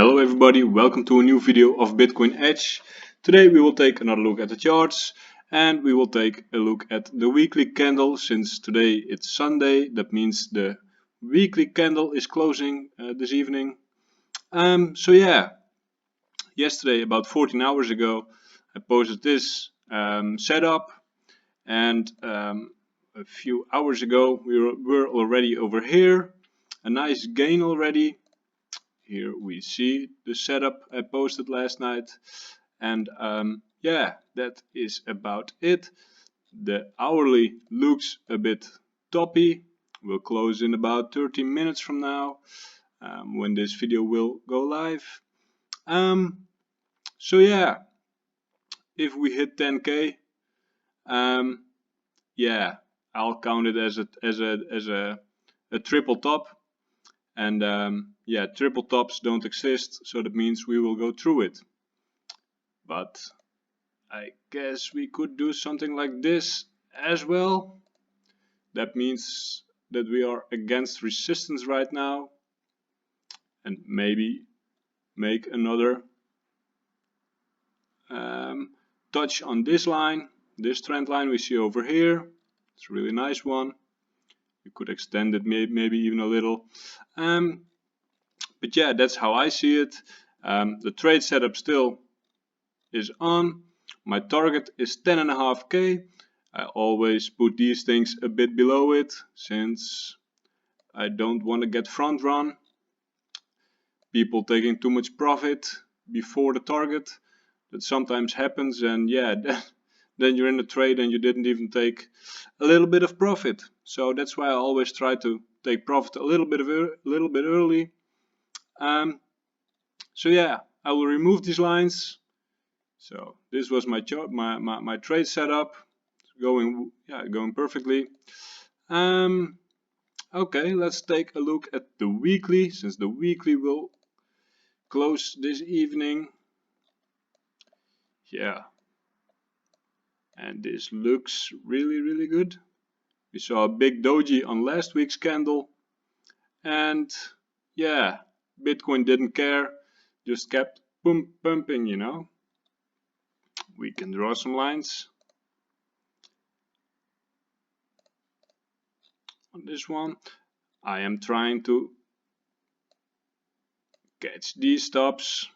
Hello everybody, welcome to a new video of Bitcoin Edge. Today we will take another look at the charts and we will take a look at the weekly candle. Since today it's Sunday, that means the weekly candle is closing this evening. So yeah, yesterday about 14 hours ago I posted this setup, and a few hours ago we were already over here, a nice gain already. Here we see the setup I posted last night, and yeah, that is about it. The hourly looks a bit toppy. We'll close in about 30 minutes from now, when this video will go live. So yeah, if we hit 10k, yeah, I'll count it as a triple top. And yeah, triple tops don't exist, so that means we will go through it. But I guess we could do something like this as well. That means that we are against resistance right now, and maybe make another touch on this line, this trend line we see over here. It's a really nice one. You could extend it maybe even a little. But yeah, that's how I see it. The trade setup still is on. My target is 10.5k. I always put these things a bit below it, since I don't want to get front run. People taking too much profit before the target. That sometimes happens, and yeah, then you're in a trade and you didn't even take a little bit of profit. So that's why I always try to take profit a little bit early. So yeah, I will remove these lines. So this was my chart, my trade setup, going perfectly. Okay, let's take a look at the weekly, since the weekly will close this evening. Yeah, and this looks really good. We saw a big doji on last week's candle, and yeah, Bitcoin didn't care, just kept pumping, you know. We can draw some lines on this one. I am trying to catch these stops.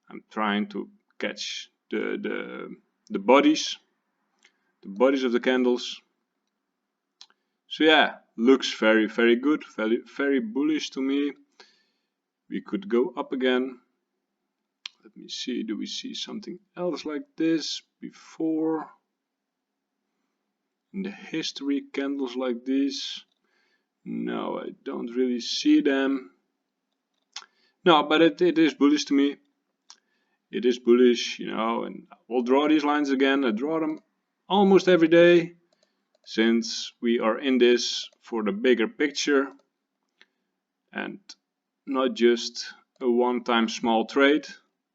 I'm trying to catch the bodies of the candles. So yeah, looks very good, very bullish to me. We could go up again. Let me see, do we see something else like this before? In the history, candles like this? No, I don't really see them. No, but it is bullish to me. It is bullish, you know, and we'll draw these lines again. I draw them almost every day, since we are in this for the bigger picture and not just a one-time small trade.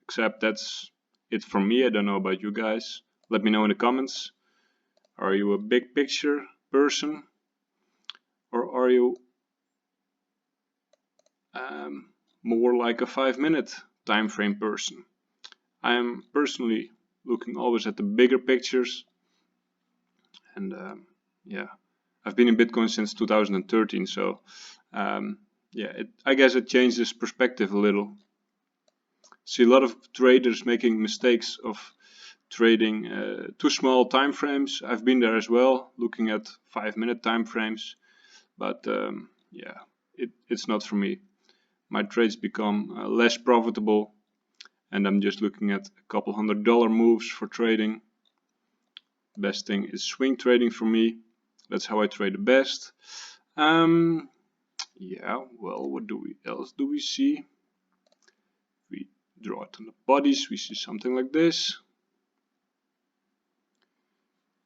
Except that's it from me. I don't know about you guys. Let me know in the comments. Are you a big picture person, or are you more like a 5-minute time frame person? I am personally looking always at the bigger pictures, and yeah, I've been in Bitcoin since 2013, so yeah, I guess it changes perspective a little. See a lot of traders making mistakes of trading too small time frames. I've been there as well, looking at 5-minute time frames, but yeah, it's not for me. My trades become less profitable, and I'm just looking at a couple $100 moves for trading. Best thing is swing trading for me. That's how I trade the best. Yeah, well, what else do we see? We draw it on the bodies, we see something like this.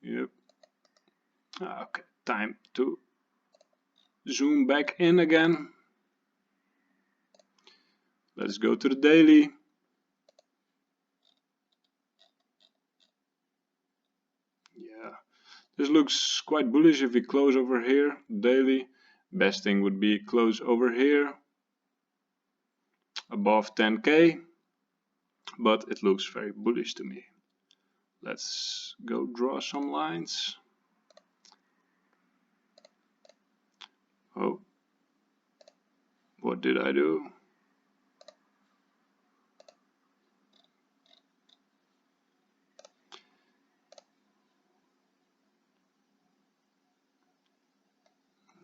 Yep. Okay, time to zoom back in again. Let's go to the daily. Yeah, this looks quite bullish if we close over here. Daily, best thing would be close over here. above 10k, but it looks very bullish to me. Let's go draw some lines. Oh, what did I do?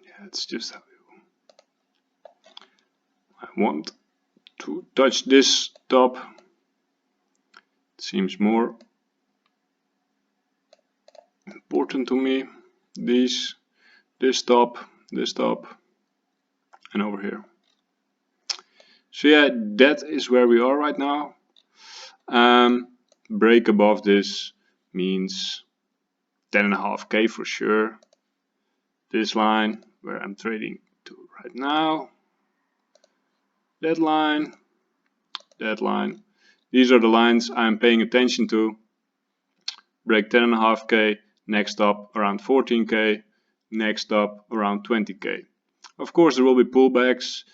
Yeah, it's just how I want to touch this top. It seems more important to me. This top, and over here. So yeah, that is where we are right now. Break above this means 10.5k for sure. This line where I'm trading to right now. That line. These are the lines I'm paying attention to. Break 10.5k, next up around 14k, next up around 20k. Of course, there will be pullbacks,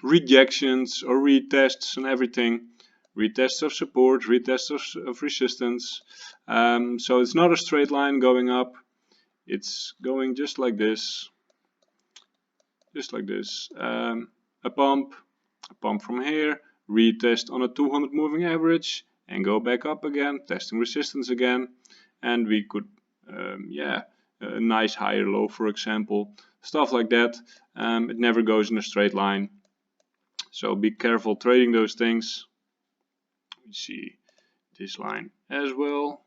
rejections or retests and everything. Retests of support, retests of resistance. So it's not a straight line going up. It's going just like this. A pump from here, retest on a 200 moving average, and go back up again, testing resistance again, and we could, yeah, a nice higher low, for example, stuff like that. It never goes in a straight line, so be careful trading those things. We see this line as well,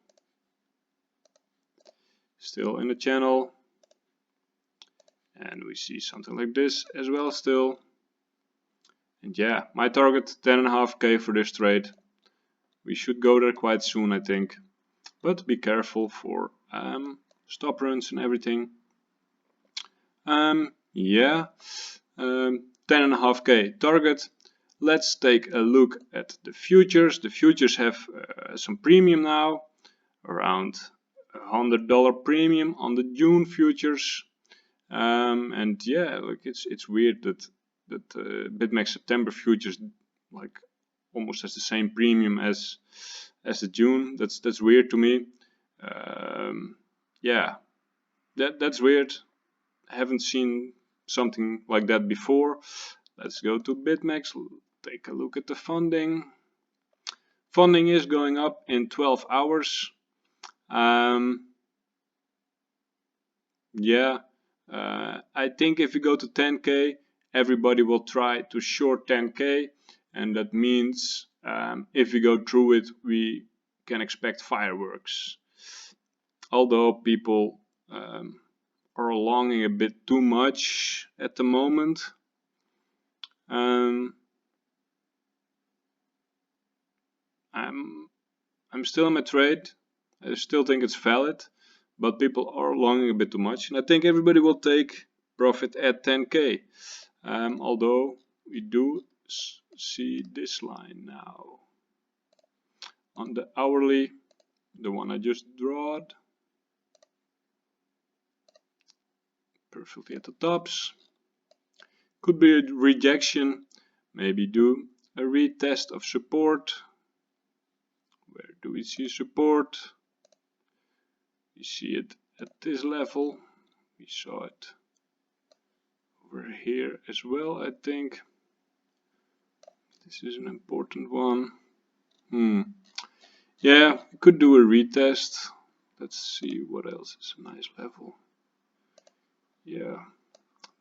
still in the channel, and we see something like this as well still. And yeah, my target 10.5k for this trade. We should go there quite soon, I think, but be careful for stop runs and everything. Yeah, 10.5k target. Let's take a look at the futures. The futures have some premium now, around $100 premium on the June futures. And yeah, like it's weird that Bitmex September futures like almost has the same premium as the June. That's weird to me. Yeah, that's weird. I haven't seen something like that before. Let's go to Bitmex, take a look at the funding. Funding is going up in 12 hours. Yeah, I think if you go to 10k, everybody will try to short 10k, and that means if we go through it, we can expect fireworks. Although people are longing a bit too much at the moment. I'm still in my trade. I still think it's valid, but people are longing a bit too much, and I think everybody will take profit at 10k. Although we do see this line now on the hourly, the one I just drawed, perfectly at the tops. Could be a rejection, maybe do a retest of support. Where do we see support? We see it at this level. We saw it over here as well, I think. This is an important one. Yeah, we could do a retest. Let's see what else is a nice level. Yeah,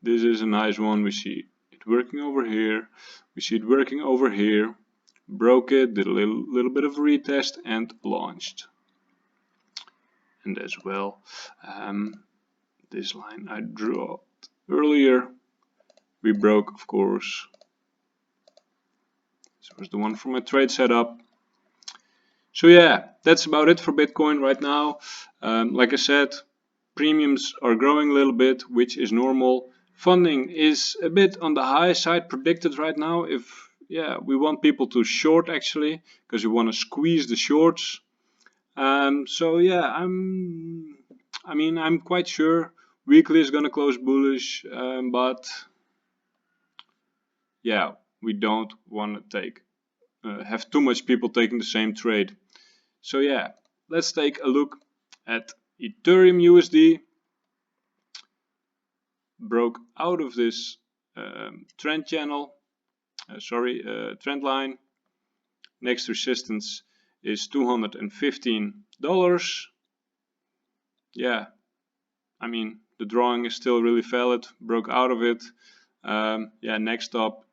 this is a nice one. We see it working over here. We see it working over here. Broke it, did a little bit of a retest, and launched. And as well, this line I drew earlier, we broke, of course. This was the one from my trade setup. So yeah, that's about it for Bitcoin right now. Like I said, premiums are growing a little bit, which is normal. Funding is a bit on the high side predicted right now. We want people to short actually, because we want to squeeze the shorts. So yeah, I'm quite sure weekly is gonna close bullish, but yeah, we don't want to have too much people taking the same trade. So yeah, let's take a look at Ethereum USD. Broke out of this trend channel, trend line. Next resistance is $215. Yeah, I mean, the drawing is still really valid, broke out of it. Yeah, next up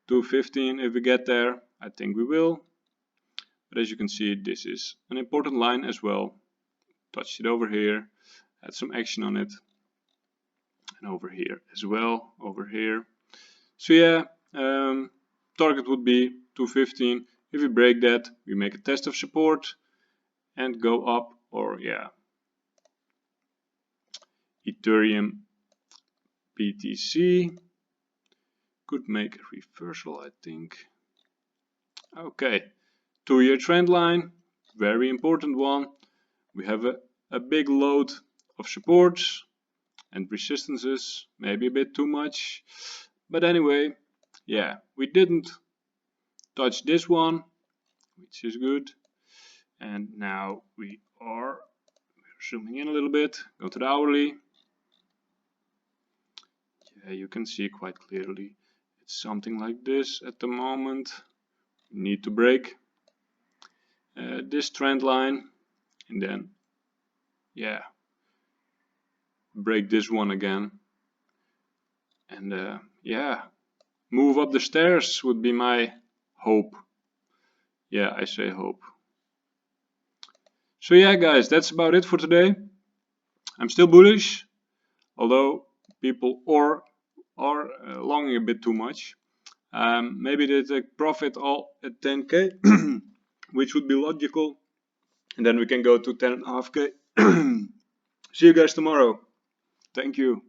215 if we get there. I think we will. But as you can see, this is an important line as well. Touched it over here, had some action on it. And over here as well, over here. So yeah, target would be 215. If we break that, we make a test of support and go up, or yeah. Ethereum BTC could make a reversal, I think. Okay, 2-year trend line, very important one. We have a big load of supports and resistances, maybe a bit too much. But anyway, yeah, we didn't touch this one, which is good. And now we're zooming in a little bit, go to the hourly. Yeah, you can see quite clearly it's something like this at the moment. We need to break this trend line and then, yeah, break this one again. And yeah, move up the stairs would be my hope. Yeah, I say hope. So yeah, guys, that's about it for today. I'm still bullish, although people are longing a bit too much. Maybe they take profit all at 10k, which would be logical, and then we can go to 10.5k. See you guys tomorrow. Thank you.